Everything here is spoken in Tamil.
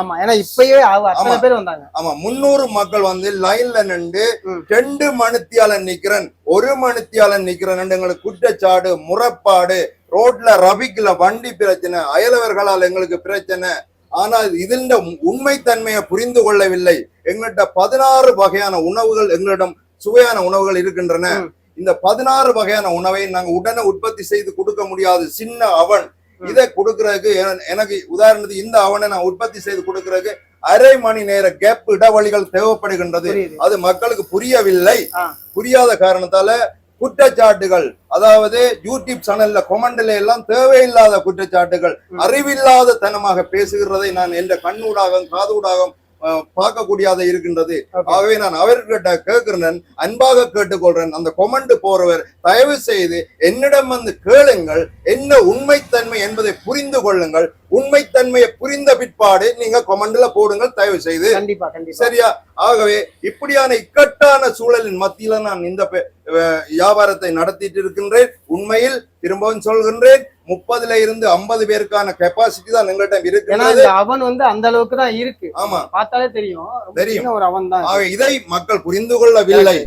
ஆமா, ஏன்னா இப்பயே அத்தனை பேர் வந்தாங்க. ஆமா, 300 மக்கள் வந்து லைன்ல நின்று 2 மணித்தியாலன் நிக்கிறேன் 1 மணித்தியாலன் நிக்கிறேன் எங்களுக்கு குற்றச்சாடு, முறைப்பாடு, ரோட்ல ரபிக்ல வண்டி பிரச்சனை, அயலவர்களால் எங்களுக்கு பிரச்சனை. ஆனால் இதில் உண்மைத்தன்மையை புரிந்து கொள்ளவில்லை. எங்கள்கிட்ட 16 வகையான உணவுகள், எங்களிடம் சுவையான உணவுகள் இருக்கின்றன. இந்த 16 வகையான உணவை நாங்க உடனே உற்பத்தி செய்து கொடுக்க முடியாது. சின்ன அவன் இதை கொடுக்கறதுக்கு எனக்கு உதாரணத்துக்கு இந்த அவனை நான் உற்பத்தி செய்து கொடுக்கறதுக்கு அரை மணி நேர கேப் இடைவெளிகள் தேவைப்படுகின்றது. அது மக்களுக்கு புரியவில்லை. புரியாத காரணத்தால குற்றச்சாட்டுகள், அதாவது யூடியூப் சேனல்ல கொமெண்ட்ல எல்லாம் தேவையில்லாத குற்றச்சாட்டுகள், அறிவில்லாத தனமாக பேசுகிறதை நான் என்ற கண்ணூடாக காதூடாக பார்க்கக்கூடியதாக இருக்கின்றது. ஆகவே நான் அவர்கிட்ட கேட்கிறேன், அன்பாக கேட்டுக்கொள்றேன், அந்த கொமெண்ட் போறவர் தயவு செய்து என்னிடம் வந்து கேளுங்கள், என்ன உண்மைத்தன்மை என்பதை புரிந்து கொள்ளுங்கள். உண்மைத்தன்மையை புரிந்த பிற்பாடு நீங்க கொமெண்ட்ல போடுங்கள் தயவு செய்து. சரியா? ஆகவே இப்படியான இக்கட்டான சூழலின் மத்தியில நான் இந்த வியாபாரத்தை நடத்திட்டு இருக்கின்றேன். உண்மையில் திரும்பவும் சொல்கின்றேன், 30ல இருந்து 50 பேருக்கான கெப்பாசிட்டி தான் எங்கள்கிட்ட இருக்கு. அவன் வந்து அந்த அளவுக்கு தான் இருக்கு. ஆமா, பார்த்தாலே தெரியும், ஒரு அவன் தான். இதை மக்கள் புரிந்து கொள்ளவில்லை.